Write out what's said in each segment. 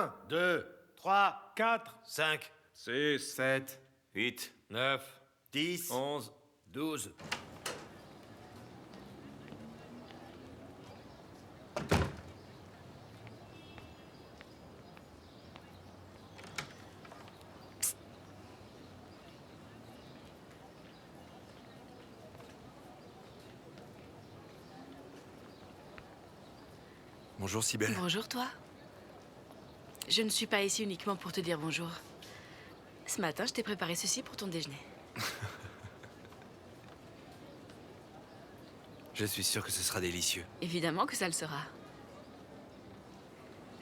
1, 2, 3, 4, 5, 6, 7, 8, 9, 10, 11. 12. Bonjour Cybèle. Bonjour toi. Je ne suis pas ici uniquement pour te dire bonjour. Ce matin, je t'ai préparé ceci pour ton déjeuner. Je suis sûr que ce sera délicieux. Évidemment que ça le sera.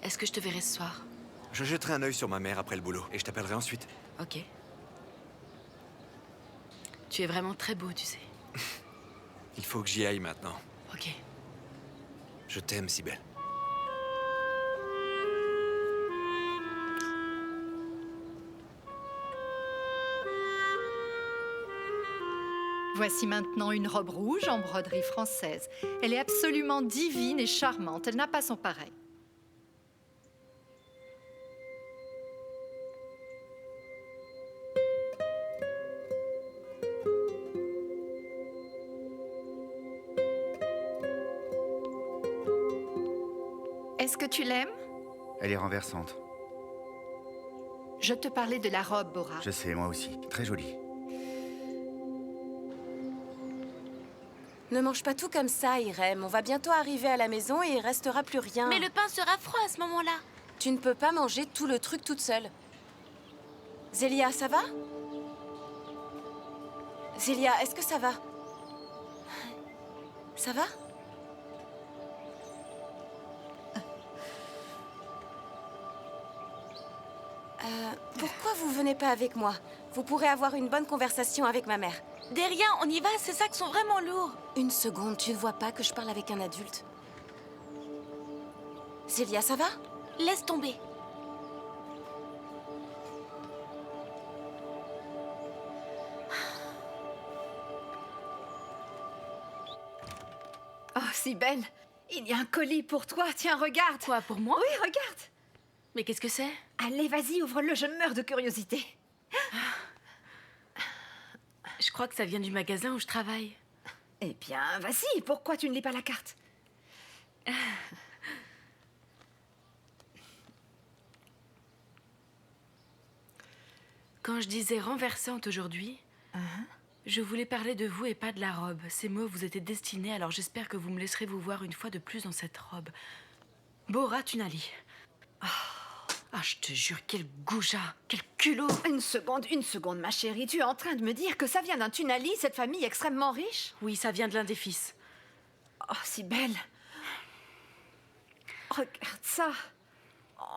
Est-ce que je te verrai ce soir? Je jetterai un œil sur ma mère après le boulot et je t'appellerai ensuite. Ok. Tu es vraiment très beau, tu sais. Il faut que j'y aille maintenant. Ok. Je t'aime, Cybèle. Voici maintenant une robe rouge en broderie française. Elle est absolument divine et charmante. Elle n'a pas son pareil. Est-ce que tu l'aimes? Elle est renversante. Je te parlais de la robe, Bora. Je sais, moi aussi. Très jolie. Ne mange pas tout comme ça, Irem. On va bientôt arriver à la maison et il restera plus rien. Mais le pain sera froid à ce moment-là. Tu ne peux pas manger tout le truc toute seule. Zélia, ça va? Zélia, est-ce que ça va? Ça va? Pourquoi vous venez pas avec moi? Vous pourrez avoir une bonne conversation avec ma mère. Derrière, on y va, ces sacs sont vraiment lourds. Une seconde, tu ne vois pas que je parle avec un adulte? Zélia, ça va? Laisse tomber. Oh, Cybèle, il y a un colis pour toi. Tiens, regarde. Quoi, pour moi? Oui, regarde. Mais qu'est-ce que c'est? Allez, vas-y, ouvre-le, je meurs de curiosité. Je crois que ça vient du magasin où je travaille. Eh bien, vas-y, pourquoi tu ne lis pas la carte? Quand je disais renversante aujourd'hui, je voulais parler de vous et pas de la robe. Ces mots vous étaient destinés, alors j'espère que vous me laisserez vous voir une fois de plus dans cette robe. Bora Tunali. Ah, je te jure, quel goujat, quel culot. Une seconde, ma chérie. Tu es en train de me dire que ça vient d'un Tunali, cette famille extrêmement riche? Oui, ça vient de l'un des fils. Oh, Cybèle. Regarde ça.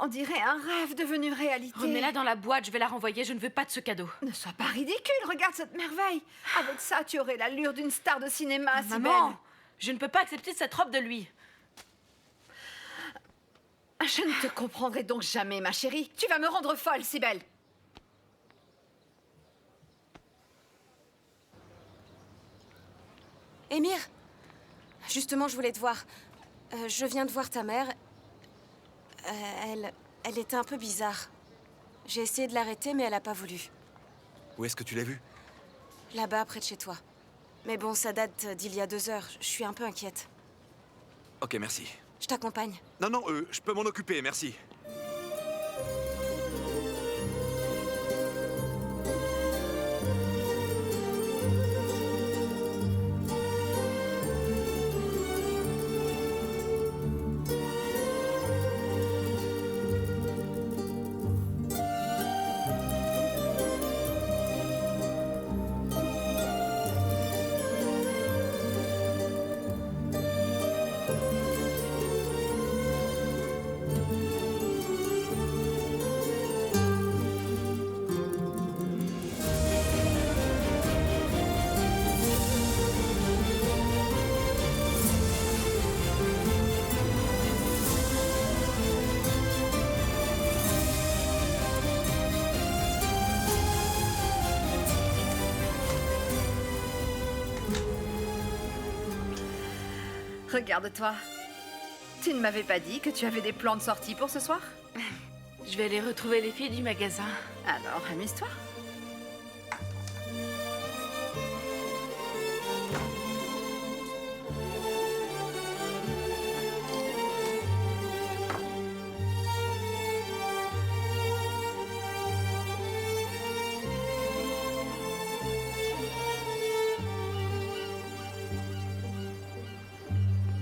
On dirait un rêve devenu réalité. Remets-la dans la boîte, je vais la renvoyer, je ne veux pas de ce cadeau. Ne sois pas ridicule, regarde cette merveille. Avec ça, tu aurais l'allure d'une star de cinéma, Cybèle. Maman, je ne peux pas accepter cette robe de lui. Je ne te comprendrai donc jamais, ma chérie. Tu vas me rendre folle, Cybèle. Émir, justement, je voulais te voir. Je viens de voir ta mère. Elle était un peu bizarre. J'ai essayé de l'arrêter, mais elle n'a pas voulu. Où est-ce que tu l'as vue? Là-bas, près de chez toi. Mais bon, ça date d'il y a 2 heures. Je suis un peu inquiète. Ok, merci. Je t'accompagne. Non, je peux m'en occuper, merci. Regarde-toi. Tu ne m'avais pas dit que tu avais des plans de sortie pour ce soir? Je vais aller retrouver les filles du magasin. Alors, amuse-toi.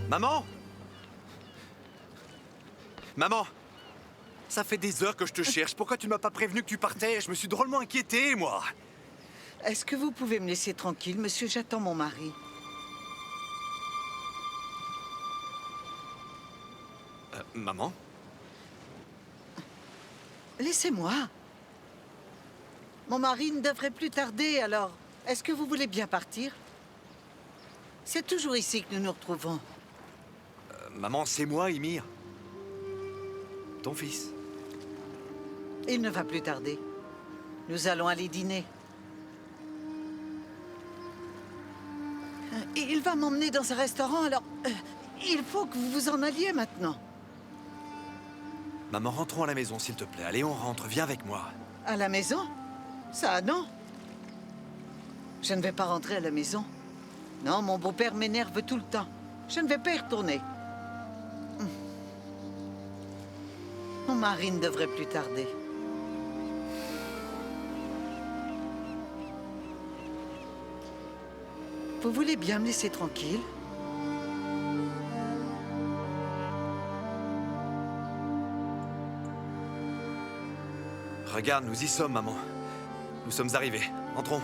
Maman! Maman! Ça fait des heures que je te cherche. Pourquoi tu ne m'as pas prévenu que tu partais? Je me suis drôlement inquiété, moi. Est-ce que vous pouvez me laisser tranquille, monsieur? J'attends mon mari. Maman? Laissez-moi. Mon mari ne devrait plus tarder, alors est-ce que vous voulez bien partir? C'est toujours ici que nous nous retrouvons. Maman, c'est moi, Ymir. Ton fils. Il ne va plus tarder. Nous allons aller dîner. Il va m'emmener dans un restaurant, alors il faut que vous vous en alliez maintenant. Maman, rentrons à la maison, s'il te plaît. Allez, on rentre. Viens avec moi. À la maison? Ça, non. Je ne vais pas rentrer à la maison. Non, mon beau-père m'énerve tout le temps. Je ne vais pas y retourner. Mon mari ne devrait plus tarder. Vous voulez bien me laisser tranquille? Regarde, nous y sommes, maman. Nous sommes arrivés. Entrons.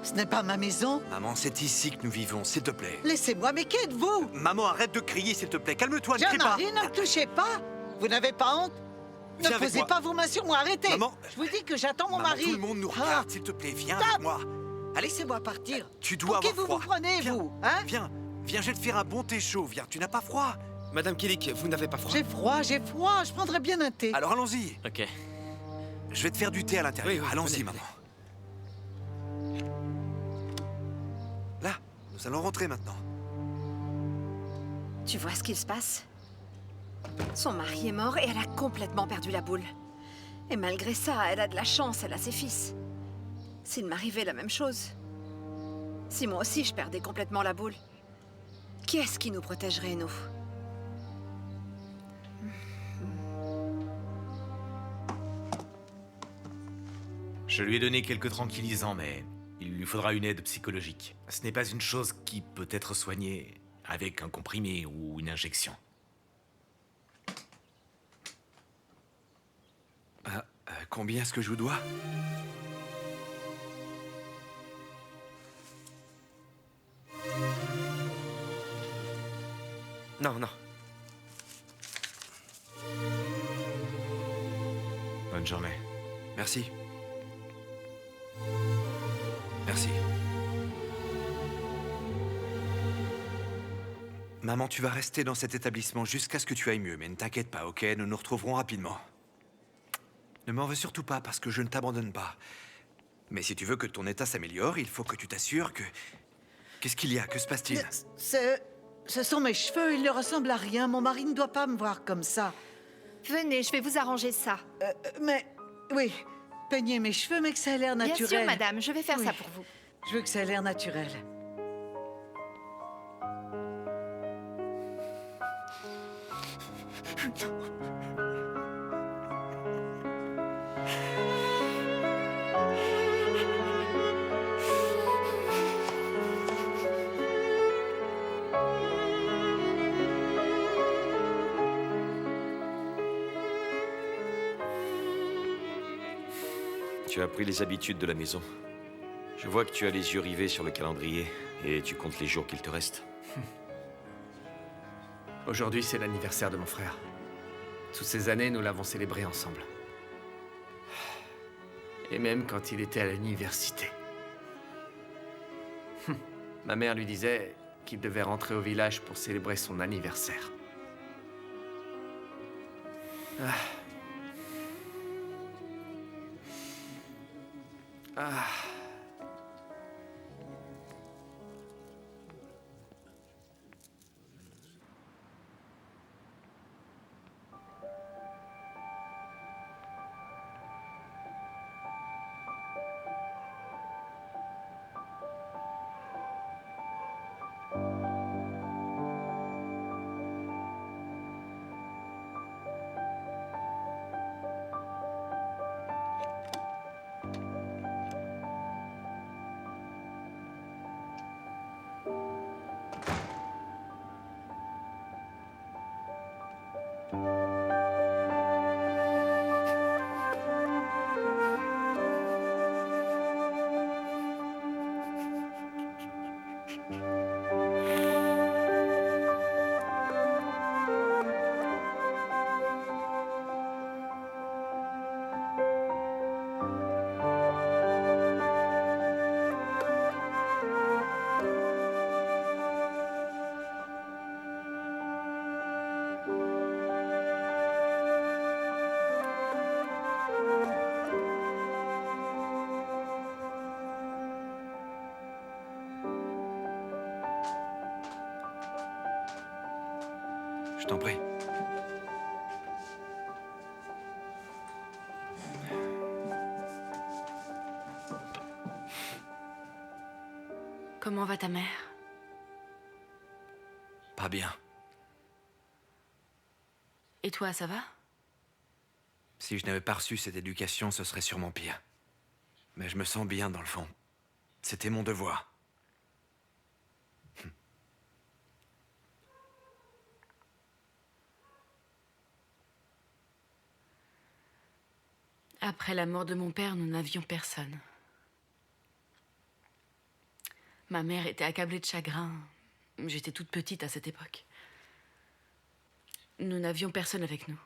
Ce n'est pas ma maison. Maman, c'est ici que nous vivons, s'il te plaît. Laissez-moi, mais qui êtes-vous? Maman, arrête de crier, s'il te plaît. Calme-toi, ne crie pas. Jean-Marie, ne me touchez pas. Vous n'avez pas honte? Ne Viens avec posez moi. pas vos mains sur moi, arrêtez. Maman. Je vous dis que j'attends mon Maman, mari. tout le monde nous regarde, s'il te plaît. Viens Stop. avec moi. Allez, Laissez-moi partir. tu dois Pour qui avoir vous froid. prenez, Viens. vous, hein? Viens, je vais te faire un bon thé chaud. Viens, tu n'as pas froid. Madame Kilik, vous n'avez pas froid? J'ai froid, j'ai froid. Je prendrais bien un thé. Alors allons-y. Ok. Je vais te faire du thé à l'intérieur. Oui, oui, allons-y, venez, maman. Là, nous allons rentrer maintenant. Tu vois ce qu'il se passe? Son mari est mort et elle a complètement perdu la boule. Et malgré ça, elle a de la chance, elle a ses fils. S'il m'arrivait la même chose, si moi aussi je perdais complètement la boule, qui est-ce qui nous protégerait, nous? Je lui ai donné quelques tranquillisants, mais il lui faudra une aide psychologique. Ce n'est pas une chose qui peut être soignée avec un comprimé ou une injection. Combien est-ce que je vous dois? Non, non. Bonne journée. Merci. Merci. Maman, tu vas rester dans cet établissement jusqu'à ce que tu ailles mieux, mais ne t'inquiète pas, ok? Nous nous retrouverons rapidement. Ne m'en veux surtout pas, parce que je ne t'abandonne pas. Mais si tu veux que ton état s'améliore, il faut que tu t'assures que... Qu'est-ce qu'il y a? Que se passe-t-il? Ce sont mes cheveux, ils ne ressemblent à rien. Mon mari ne doit pas me voir comme ça. Venez, je vais vous arranger ça. Mais, oui, peignez mes cheveux, mais que ça ait l'air naturel. Bien sûr, madame, je vais faire Oui. ça pour vous. Je veux que ça ait l'air naturel. Tu as pris les habitudes de la maison. Je vois que tu as les yeux rivés sur le calendrier et tu comptes les jours qu'il te reste. Aujourd'hui, c'est l'anniversaire de mon frère. Toutes ces années, nous l'avons célébré ensemble. Et même quand il était à l'université. Ma mère lui disait qu'il devait rentrer au village pour célébrer son anniversaire. Ah. Ah. Je t'en prie. Comment va ta mère? Pas bien. Et toi, ça va? Si je n'avais pas reçu cette éducation, ce serait sûrement pire. Mais je me sens bien dans le fond. C'était mon devoir. Après la mort de mon père, nous n'avions personne. Ma mère était accablée de chagrin. J'étais toute petite à cette époque. Nous n'avions personne avec nous.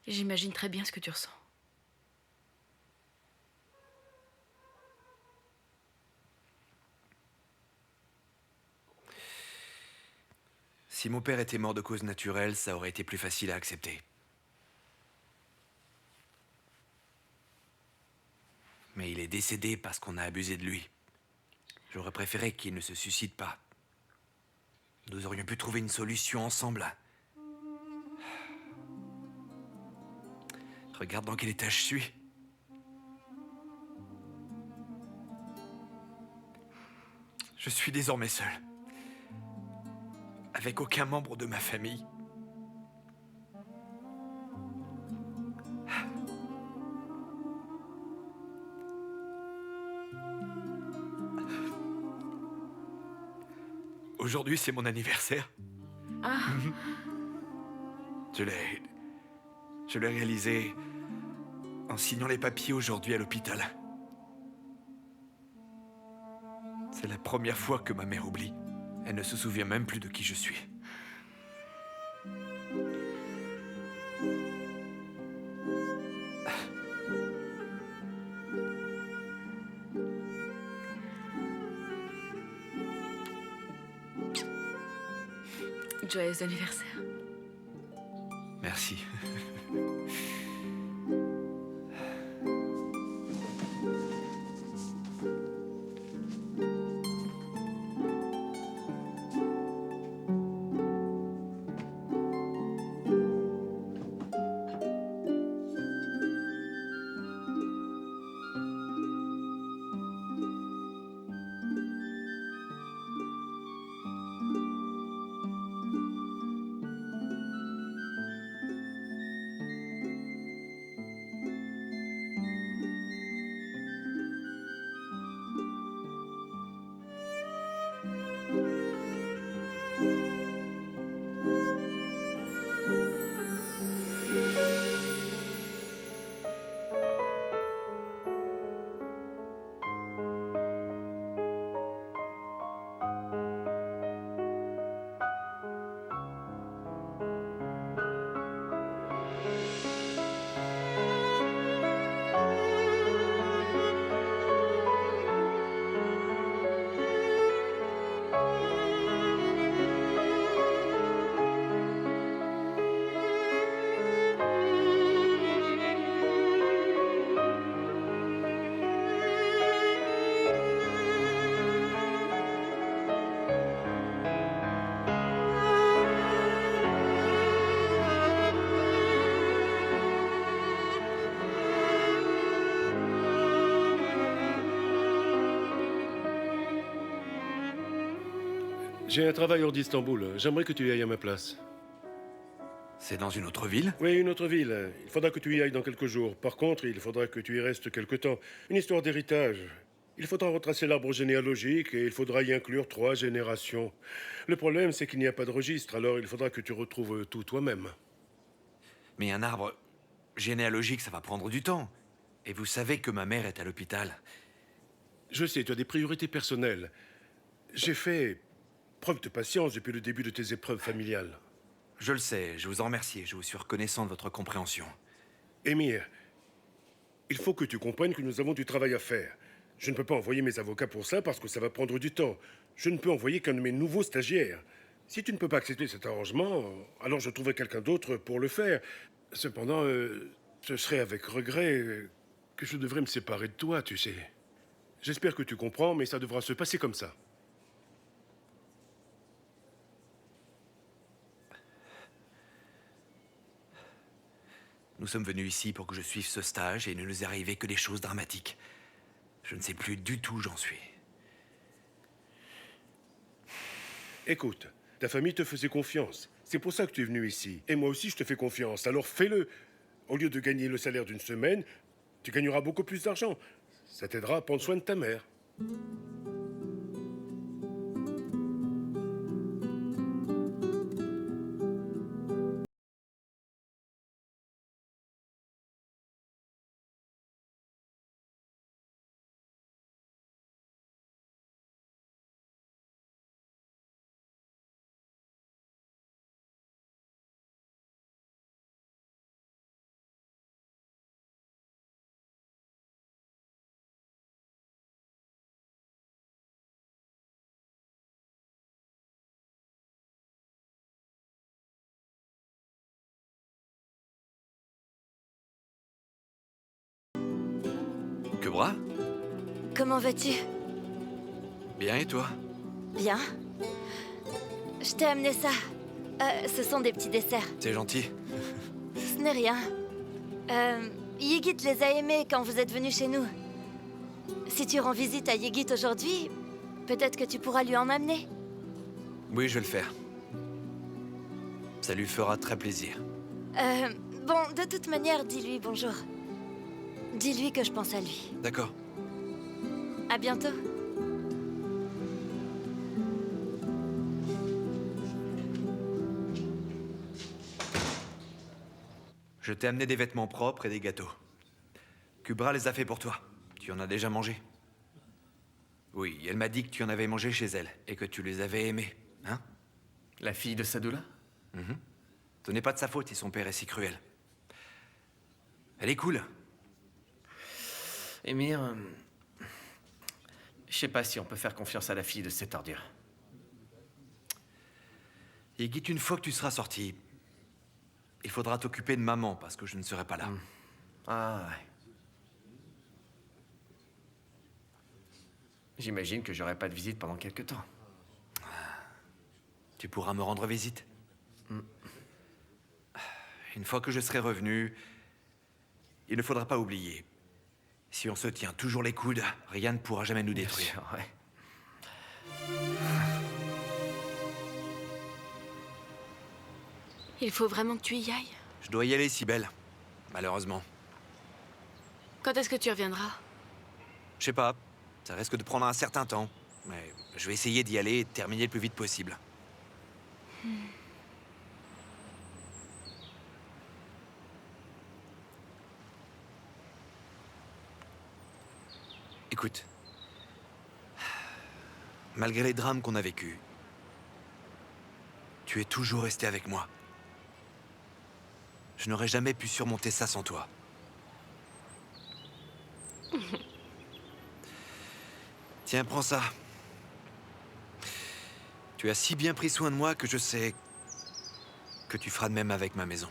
J'imagine très bien ce que tu ressens. Si mon père était mort de cause naturelle, ça aurait été plus facile à accepter. Mais il est décédé parce qu'on a abusé de lui. J'aurais préféré qu'il ne se suicide pas. Nous aurions pu trouver une solution ensemble. Regarde dans quel état je suis. Je suis désormais seul. Avec aucun membre de ma famille. Aujourd'hui, c'est mon anniversaire. Ah. Je l'ai réalisé en signant les papiers aujourd'hui à l'hôpital. C'est la première fois que ma mère oublie. Elle ne se souvient même plus de qui je suis. Joyeux anniversaire. Merci. J'ai un travail hors d'Istanbul. J'aimerais que tu y ailles à ma place. C'est dans une autre ville? Oui, une autre ville. Il faudra que tu y ailles dans quelques jours. Par contre, il faudra que tu y restes quelque temps. Une histoire d'héritage. Il faudra retracer l'arbre généalogique et il faudra y inclure 3 générations. Le problème, c'est qu'il n'y a pas de registre, alors il faudra que tu retrouves tout toi-même. Mais un arbre généalogique, ça va prendre du temps. Et vous savez que ma mère est à l'hôpital. Je sais, tu as des priorités personnelles. J'ai fait preuve de patience depuis le début de tes épreuves familiales. Je le sais, je vous en remercie et je vous suis reconnaissant de votre compréhension. Émir, il faut que tu comprennes que nous avons du travail à faire. Je ne peux pas envoyer mes avocats pour ça parce que ça va prendre du temps. Je ne peux envoyer qu'un de mes nouveaux stagiaires. Si tu ne peux pas accepter cet arrangement, alors je trouverai quelqu'un d'autre pour le faire. Cependant, ce serait avec regret que je devrais me séparer de toi, tu sais. J'espère que tu comprends, mais ça devra se passer comme ça. Nous sommes venus ici pour que je suive ce stage et il ne nous est arrivé que des choses dramatiques. Je ne sais plus du tout où j'en suis. Écoute, ta famille te faisait confiance. C'est pour ça que tu es venu ici. Et moi aussi, je te fais confiance. Alors fais-le. Au lieu de gagner le salaire d'une semaine, tu gagneras beaucoup plus d'argent. Ça t'aidera à prendre soin de ta mère. Kubra? Comment vas-tu? Bien, et toi? Bien. Je t'ai amené ça. Ce sont des petits desserts. C'est gentil. Ce n'est rien. Yigit les a aimés quand vous êtes venus chez nous. Si tu rends visite à Yigit aujourd'hui, peut-être que tu pourras lui en amener. Oui, je vais le faire. Ça lui fera très plaisir. Bon, de toute manière, dis-lui bonjour. Dis-lui que je pense à lui. D'accord. À bientôt. Je t'ai amené des vêtements propres et des gâteaux. Kubra les a fait pour toi. Tu en as déjà mangé? Oui, elle m'a dit que tu en avais mangé chez elle et que tu les avais aimés, hein? La fille de Sadoula? Ce n'est pas de sa faute si son père est si cruel. Elle est cool. Émir, je sais pas si on peut faire confiance à la fille de cette ordure. Et Guy, une fois que tu seras sorti, il faudra t'occuper de maman parce que je ne serai pas là. Ah ouais. J'imagine que j'aurai pas de visite pendant quelque temps. Tu pourras me rendre visite. Une fois que je serai revenu, il ne faudra pas oublier. Si on se tient toujours les coudes, rien ne pourra jamais nous détruire. Bien sûr, ouais. Il faut vraiment que tu y ailles. Je dois y aller, Cybèle. Malheureusement. Quand est-ce que tu reviendras? Je sais pas. Ça risque de prendre un certain temps. Mais je vais essayer d'y aller et de terminer le plus vite possible. Écoute. Malgré les drames qu'on a vécus, tu es toujours resté avec moi. Je n'aurais jamais pu surmonter ça sans toi. Tiens, prends ça. Tu as si bien pris soin de moi que je sais que tu feras de même avec ma maison.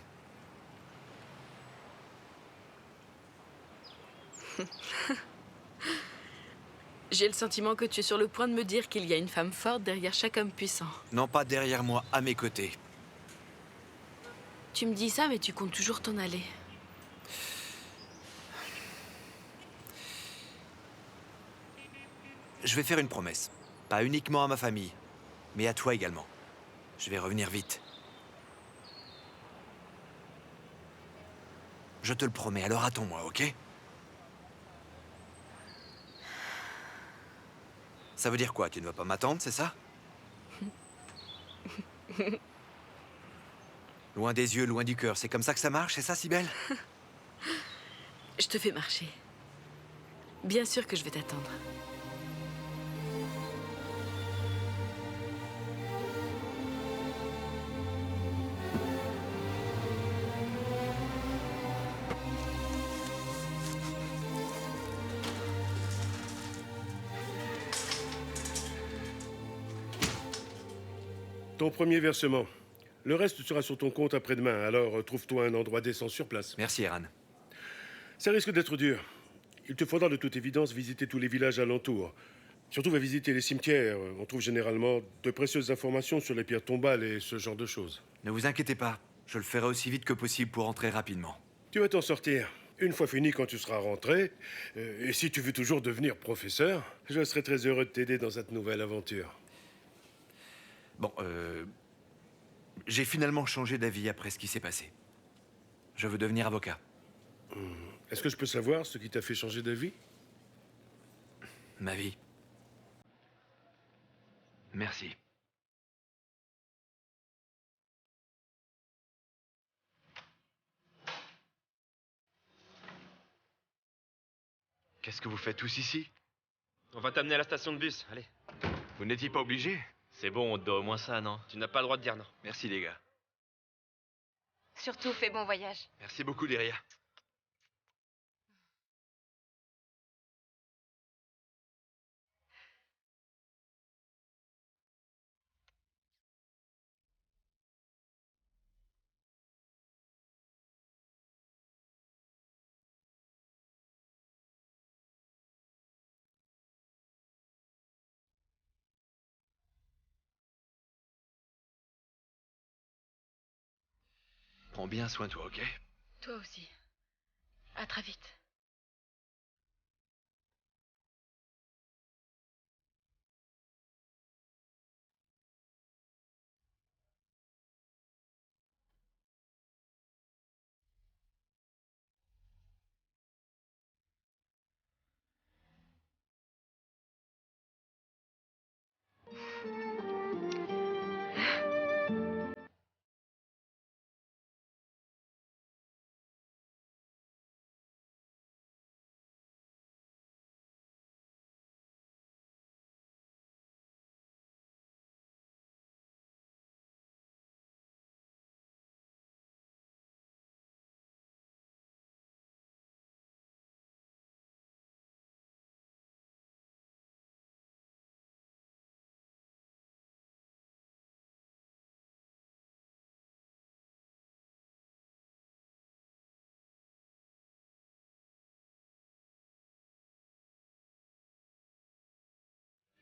J'ai le sentiment que tu es sur le point de me dire qu'il y a une femme forte derrière chaque homme puissant. Non pas derrière moi, à mes côtés. Tu me dis ça, mais tu comptes toujours t'en aller. Je vais faire une promesse. Pas uniquement à ma famille, mais à toi également. Je vais revenir vite. Je te le promets, alors attends-moi, ok? Ça veut dire quoi? Tu ne vas pas m'attendre, c'est ça? Loin des yeux, loin du cœur. C'est comme ça que ça marche, c'est ça, Cybèle? Je te fais marcher. Bien sûr que je vais t'attendre. Ton premier versement. Le reste sera sur ton compte après-demain, alors trouve-toi un endroit décent sur place. Merci, Eran. Ça risque d'être dur. Il te faudra de toute évidence visiter tous les villages alentours. Surtout va visiter les cimetières. On trouve généralement de précieuses informations sur les pierres tombales et ce genre de choses. Ne vous inquiétez pas. Je le ferai aussi vite que possible pour rentrer rapidement. Tu vas t'en sortir. Une fois fini, quand tu seras rentré, et si tu veux toujours devenir professeur, je serai très heureux de t'aider dans cette nouvelle aventure. Bon, j'ai finalement changé d'avis après ce qui s'est passé. Je veux devenir avocat. Est-ce que je peux savoir ce qui t'a fait changer d'avis? Ma vie. Merci. Qu'est-ce que vous faites tous ici? On va t'amener à la station de bus, allez. Vous n'étiez pas obligé? C'est bon, on te doit au moins ça, non? Tu n'as pas le droit de dire non. Merci, les gars. Surtout, fais bon voyage. Merci beaucoup, Lyria. Prends bien soin de toi, ok? Toi aussi. À très vite.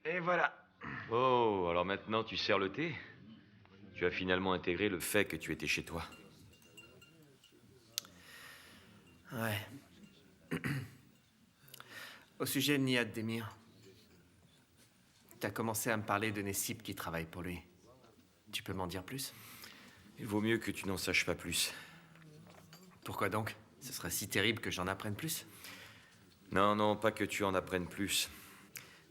Et voilà. Oh, alors maintenant tu sers le thé? Tu as finalement intégré le fait que tu étais chez toi. Ouais. Au sujet de Nihat Demir, t'as commencé à me parler de Nessip qui travaille pour lui. Tu peux m'en dire plus? Il vaut mieux que tu n'en saches pas plus. Pourquoi donc? Ce serait si terrible que j'en apprenne plus? Non, non, pas que tu en apprennes plus.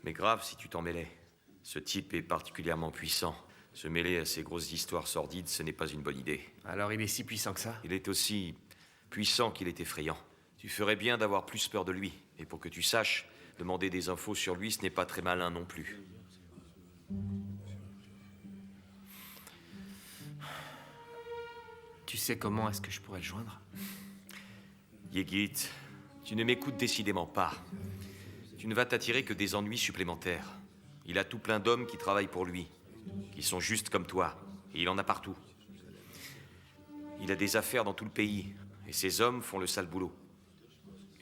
Mais grave si tu t'en mêlais. Ce type est particulièrement puissant. Se mêler à ces grosses histoires sordides, ce n'est pas une bonne idée. Alors il est si puissant que ça? Il est aussi puissant qu'il est effrayant. Tu ferais bien d'avoir plus peur de lui. Et pour que tu saches, demander des infos sur lui, ce n'est pas très malin non plus. Tu sais comment est-ce que je pourrais le joindre? Yegit, tu ne m'écoutes décidément pas. Tu ne vas t'attirer que des ennuis supplémentaires. Il a tout plein d'hommes qui travaillent pour lui, qui sont justes comme toi, et il en a partout. Il a des affaires dans tout le pays, et ces hommes font le sale boulot.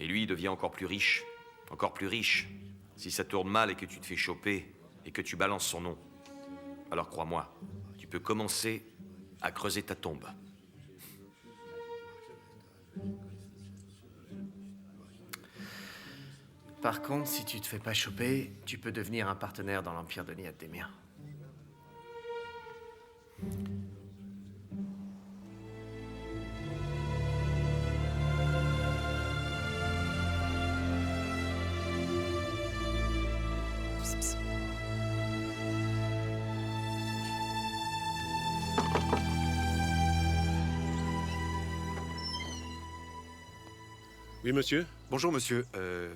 Et lui, il devient encore plus riche. Encore plus riche. Si ça tourne mal et que tu te fais choper, et que tu balances son nom, alors crois-moi, tu peux commencer à creuser ta tombe. Par contre, si tu te fais pas choper, tu peux devenir un partenaire dans l'empire de Nihat Demir. Oui, monsieur? Bonjour, monsieur.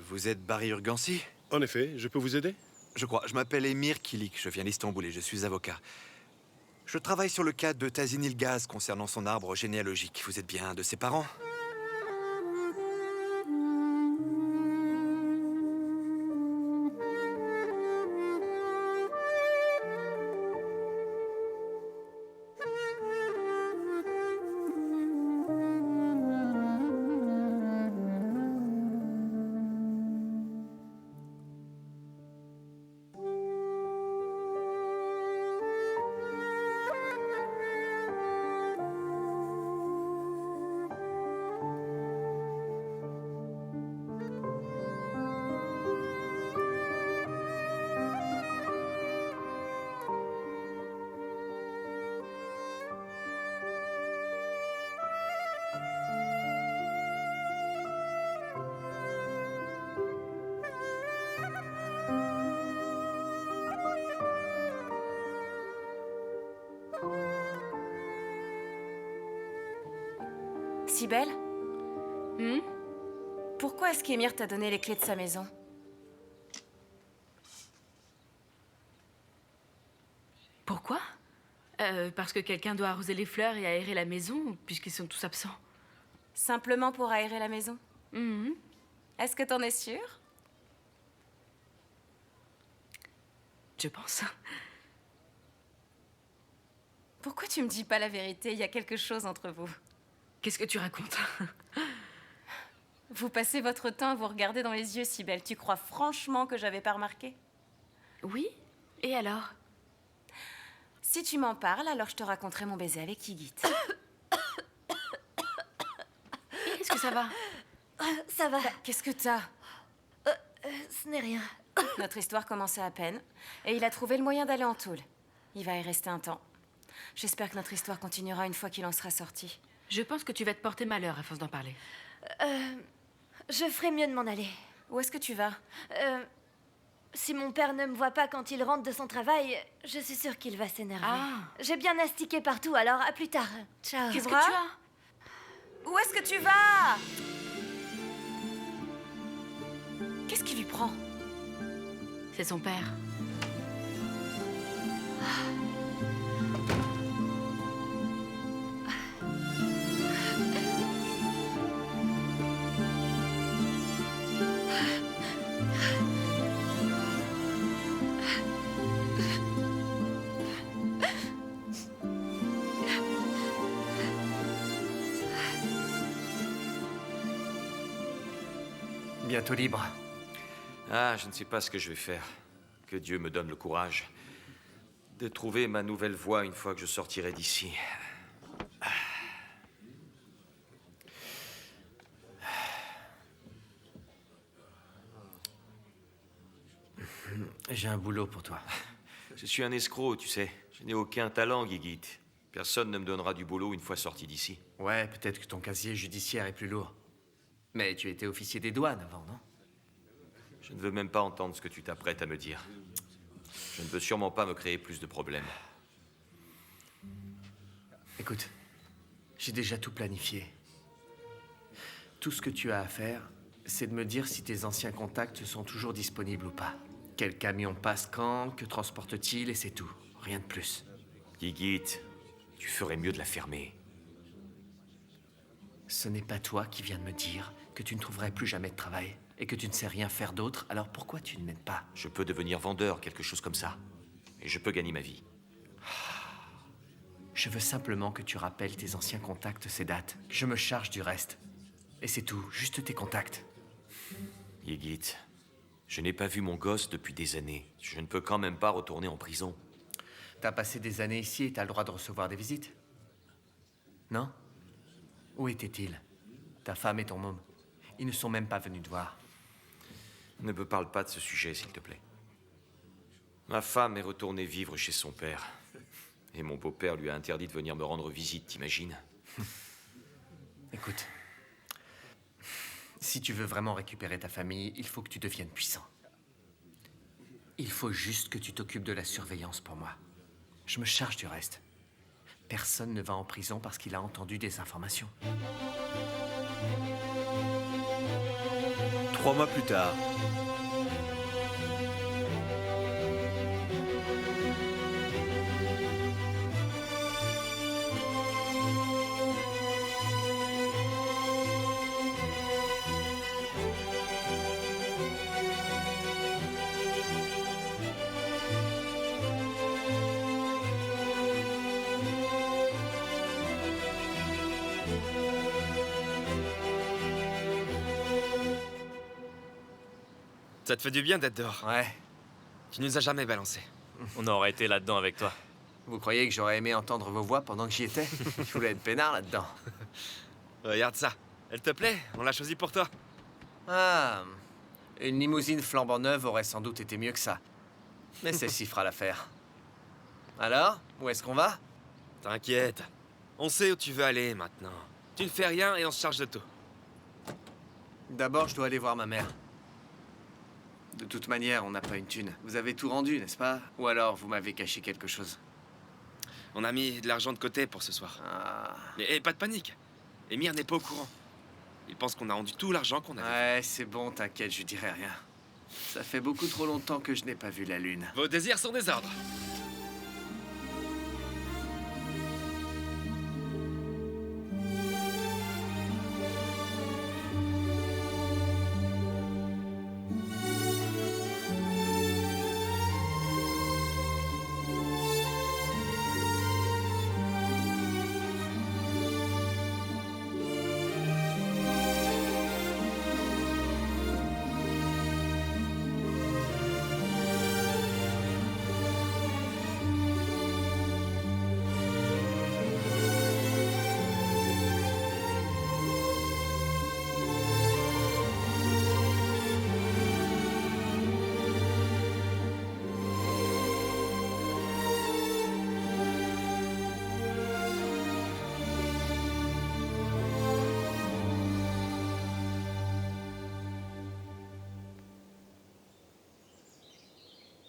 Vous êtes Barry Urgancy? En effet, je peux vous aider? Je crois. Je m'appelle Emir Kilik. Je viens d'Istanbul et je suis avocat. Je travaille sur le cas de Tazin Ilgaz concernant son arbre généalogique. Vous êtes bien un de ses parents? Sibel? Pourquoi est-ce qu'Emir t'a donné les clés de sa maison? Pourquoi? Parce que quelqu'un doit arroser les fleurs et aérer la maison, puisqu'ils sont tous absents. Simplement pour aérer la maison? Est-ce que t'en es sûre? Je pense. Pourquoi tu me dis pas la vérité? Il y a quelque chose entre vous. Qu'est-ce que tu racontes? Vous passez votre temps à vous regarder dans les yeux, Sibel. Tu crois franchement que j'avais pas remarqué? Oui. Et alors? Si tu m'en parles, alors je te raconterai mon baiser avec Yigit. Est-ce que ça va? Ça va. Qu'est-ce que t'as? Ce n'est rien. Notre histoire commençait à peine, et il a trouvé le moyen d'aller en tôle. Il va y rester un temps. J'espère que notre histoire continuera une fois qu'il en sera sorti. Je pense que tu vas te porter malheur à force d'en parler. Je ferais mieux de m'en aller. Où est-ce que tu vas? Si mon père ne me voit pas quand il rentre de son travail, je suis sûre qu'il va s'énerver. Ah. J'ai bien astiqué partout, alors à plus tard. Ciao. Qu'est-ce que tu as? Où est-ce que tu vas? Qu'est-ce qui lui prend? C'est son père. Bientôt libre. Ah, je ne sais pas ce que je vais faire. Que Dieu me donne le courage de trouver ma nouvelle voie une fois que je sortirai d'ici. J'ai un boulot pour toi. Je suis un escroc, tu sais. Je n'ai aucun talent, Guigit. Personne ne me donnera du boulot une fois sorti d'ici. Ouais, peut-être que ton casier judiciaire est plus lourd. Mais tu étais officier des douanes avant, non? Je ne veux même pas entendre ce que tu t'apprêtes à me dire. Je ne veux sûrement pas me créer plus de problèmes. Écoute, j'ai déjà tout planifié. Tout ce que tu as à faire, c'est de me dire si tes anciens contacts sont toujours disponibles ou pas. Quel camion passe quand, que transporte-t-il, et c'est tout. Rien de plus. Guigit, tu ferais mieux de la fermer. Ce n'est pas toi qui viens de me dire que tu ne trouverais plus jamais de travail et que tu ne sais rien faire d'autre, alors pourquoi tu ne m'aides pas? Je peux devenir vendeur, quelque chose comme ça. Et je peux gagner ma vie. Je veux simplement que tu rappelles tes anciens contacts, ces dates. Je me charge du reste. Et c'est tout, juste tes contacts. Yigit, je n'ai pas vu mon gosse depuis des années. Je ne peux quand même pas retourner en prison. T'as passé des années ici et t'as le droit de recevoir des visites? Non? Où étaient-ils? Ta femme et ton môme? Ils ne sont même pas venus te voir. Ne me parle pas de ce sujet, s'il te plaît. Ma femme est retournée vivre chez son père. Et mon beau-père lui a interdit de venir me rendre visite, t'imagines? Écoute, si tu veux vraiment récupérer ta famille, il faut que tu deviennes puissant. Il faut juste que tu t'occupes de la surveillance pour moi. Je me charge du reste. Personne ne va en prison parce qu'il a entendu des informations. 3 mois plus tard. Ça te fait du bien d'être dehors. Ouais. Tu nous as jamais balancé. On aurait été là-dedans avec toi. Vous croyez que j'aurais aimé entendre vos voix pendant que j'y étais? Je voulais être peinard là-dedans. Regarde ça. Elle te plaît? On l'a choisie pour toi. Ah, une limousine flambant neuve aurait sans doute été mieux que ça. Mais celle-ci fera l'affaire. Alors, où est-ce qu'on va? T'inquiète. On sait où tu veux aller maintenant. Tu ne fais rien et on se charge de tout. D'abord, je dois aller voir ma mère. De toute manière, on n'a pas une thune. Vous avez tout rendu, n'est-ce pas? Ou alors, vous m'avez caché quelque chose? On a mis de l'argent de côté pour ce soir. Ah. Et pas de panique. Emir n'est pas au courant. Il pense qu'on a rendu tout l'argent qu'on avait. Ouais, c'est bon, t'inquiète, je dirai rien. Ça fait beaucoup trop longtemps que je n'ai pas vu la lune. Vos désirs sont des ordres.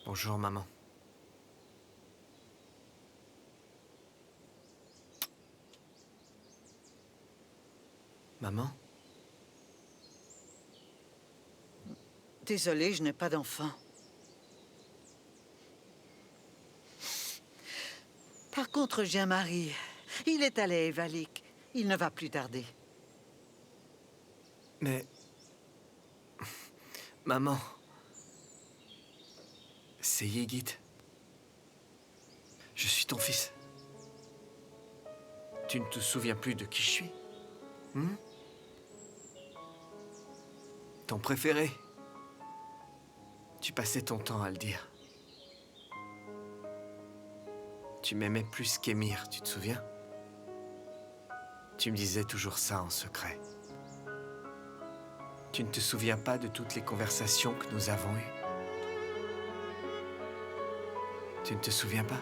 Bonjour, maman. Maman? Désolée, je n'ai pas d'enfant. Par contre, j'ai un mari. Il est allé à Evalik. Il ne va plus tarder. Mais... Maman... C'est Yegit. Je suis ton fils. Tu ne te souviens plus de qui je suis? Ton préféré. Tu passais ton temps à le dire. Tu m'aimais plus qu'Emir, tu te souviens? Tu me disais toujours ça en secret. Tu ne te souviens pas de toutes les conversations que nous avons eues? Tu ne te souviens pas?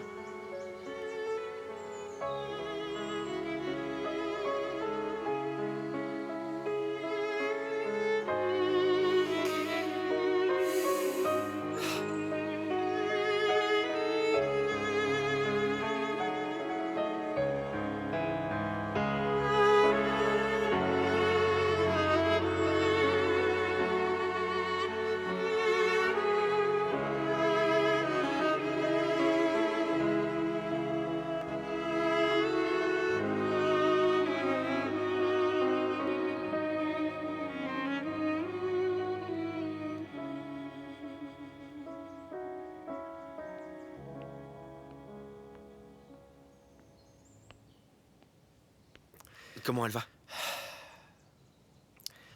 Comment elle va?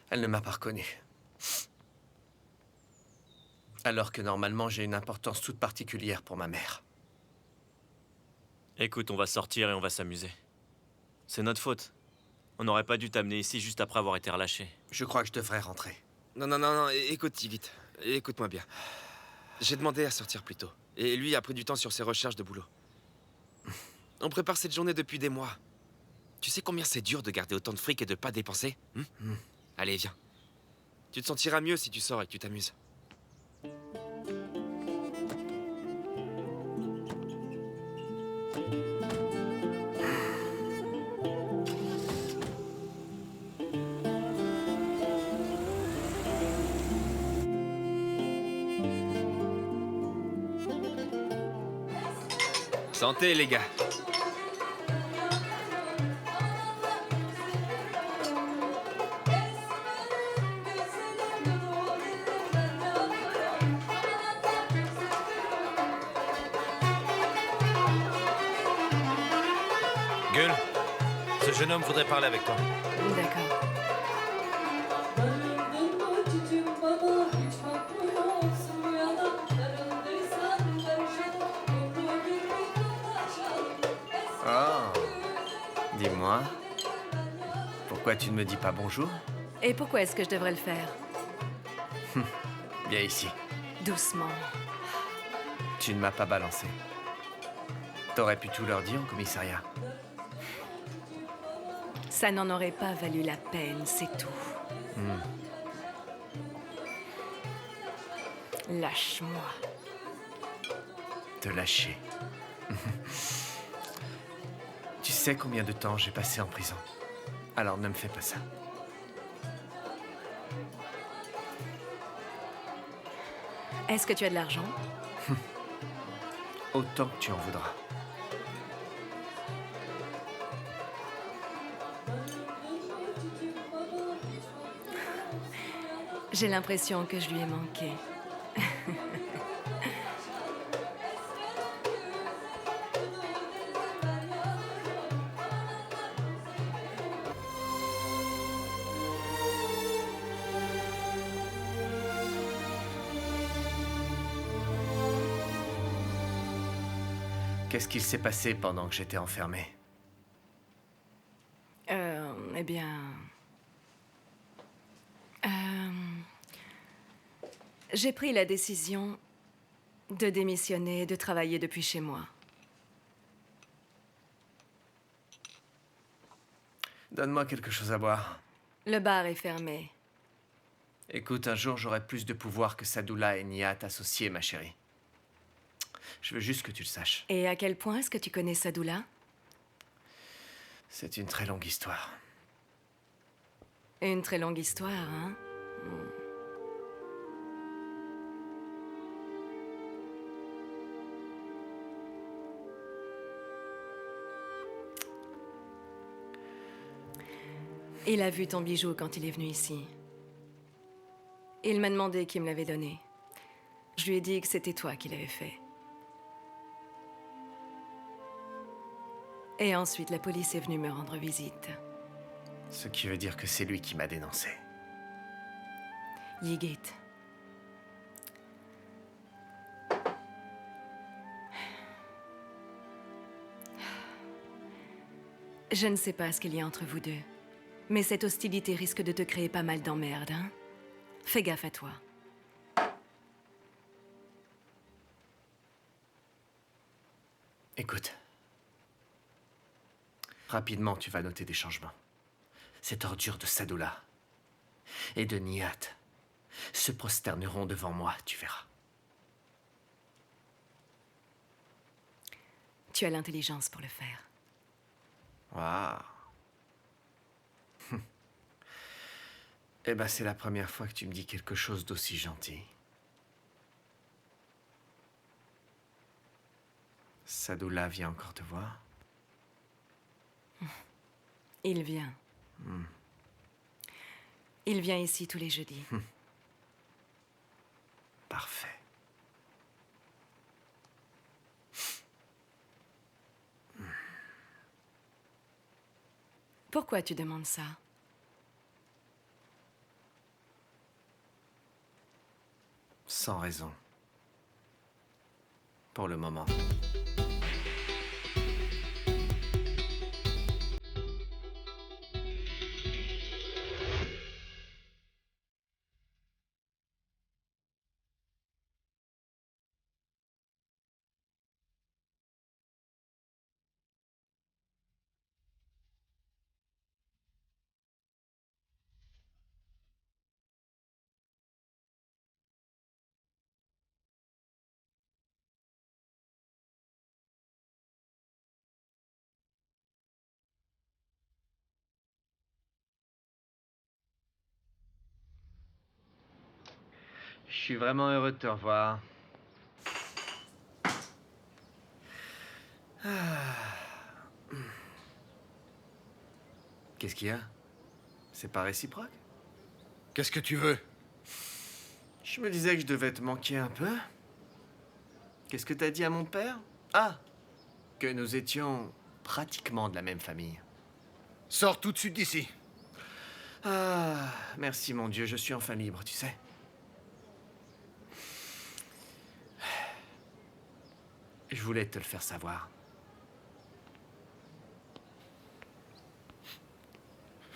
Elle ne m'a pas reconnu. Alors que normalement, j'ai une importance toute particulière pour ma mère. Écoute, on va sortir et on va s'amuser. C'est notre faute. On n'aurait pas dû t'amener ici juste après avoir été relâché. Je crois que je devrais rentrer. Non, écoute, Yigit. Écoute-moi bien. J'ai demandé à sortir plus tôt. Et lui a pris du temps sur ses recherches de boulot. On prépare cette journée depuis des mois. Tu sais combien c'est dur de garder autant de fric et de pas dépenser? Allez, viens. Tu te sentiras mieux si tu sors et que tu t'amuses. Santé, les gars. Gueule, ce jeune homme voudrait parler avec toi. D'accord. Oh. Dis-moi, pourquoi tu ne me dis pas bonjour? Et pourquoi est-ce que je devrais le faire? Viens ici. Doucement. Tu ne m'as pas balancé. T'aurais pu tout leur dire au commissariat. Ça n'en aurait pas valu la peine, c'est tout. Lâche-moi. Te lâcher. Tu sais combien de temps j'ai passé en prison. Alors ne me fais pas ça. Est-ce que tu as de l'argent? Autant que tu en voudras. J'ai l'impression que je lui ai manqué. Qu'est-ce qu'il s'est passé pendant que j'étais enfermé? Eh bien... J'ai pris la décision de démissionner et de travailler depuis chez moi. Donne-moi quelque chose à boire. Le bar est fermé. Écoute, un jour j'aurai plus de pouvoir que Sadullah et Nihat associés, ma chérie. Je veux juste que tu le saches. Et à quel point est-ce que tu connais Sadullah? C'est une très longue histoire. Une très longue histoire, hein? Il a vu ton bijou quand il est venu ici. Il m'a demandé qui me l'avait donné. Je lui ai dit que c'était toi qui l'avais fait. Et ensuite, la police est venue me rendre visite. Ce qui veut dire que c'est lui qui m'a dénoncé. Yigit. Je ne sais pas ce qu'il y a entre vous deux, mais cette hostilité risque de te créer pas mal d'emmerdes, hein? Fais gaffe à toi. Écoute. Rapidement, tu vas noter des changements. Cette ordure de Sadullah et de Nihat se prosterneront devant moi, tu verras. Tu as l'intelligence pour le faire. Waouh. Eh ben, c'est la première fois que tu me dis quelque chose d'aussi gentil. Sadullah vient encore te voir? Il vient. Il vient ici tous les jeudis. Parfait. Pourquoi tu demandes ça? Sans raison. Pour le moment. Je suis vraiment heureux de te revoir. Qu'est-ce qu'il y a? C'est pas réciproque? Qu'est-ce que tu veux? Je me disais que je devais te manquer un peu. Qu'est-ce que t'as dit à mon père? Ah, que nous étions pratiquement de la même famille. Sors tout de suite d'ici. Ah, merci mon Dieu, je suis enfin libre, tu sais. Je voulais te le faire savoir.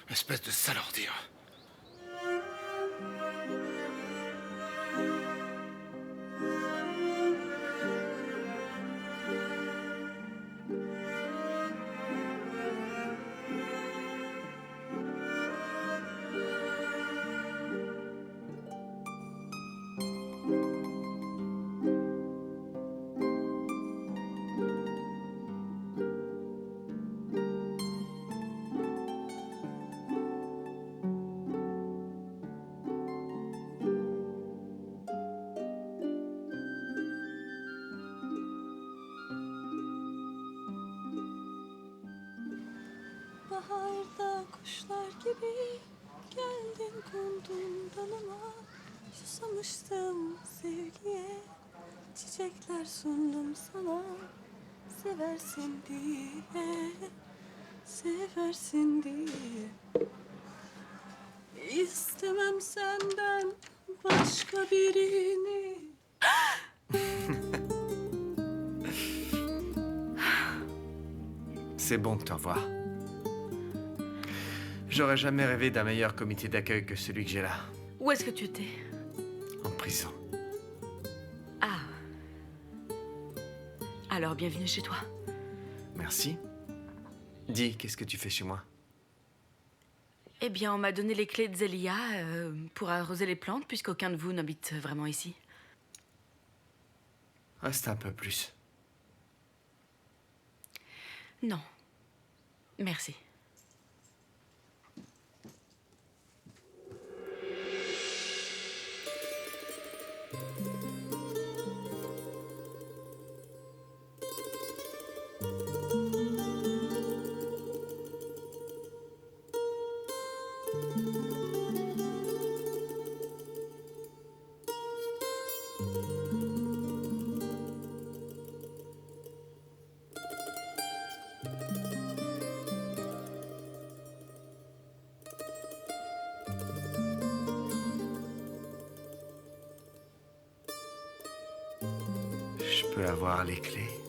Espèce de sale ordure. Baharda kuşlar gibi geldin kondun dalıma. Susamıştım sevgiye, çiçekler sundum sana. Seversin diye, seversin diye. İstemem senden başka birini. C'est bon de te revoir. J'aurais jamais rêvé d'un meilleur comité d'accueil que celui que j'ai là, Où est-ce que tu étais? en prison. Ah. Alors, bienvenue chez toi. Merci. Dis, qu'est-ce que tu fais chez moi? Eh bien, on m'a donné les clés de Zélia pour arroser les plantes, puisqu'aucun de vous n'habite vraiment ici. Reste un peu plus. Non. Merci. Je peux avoir les clés?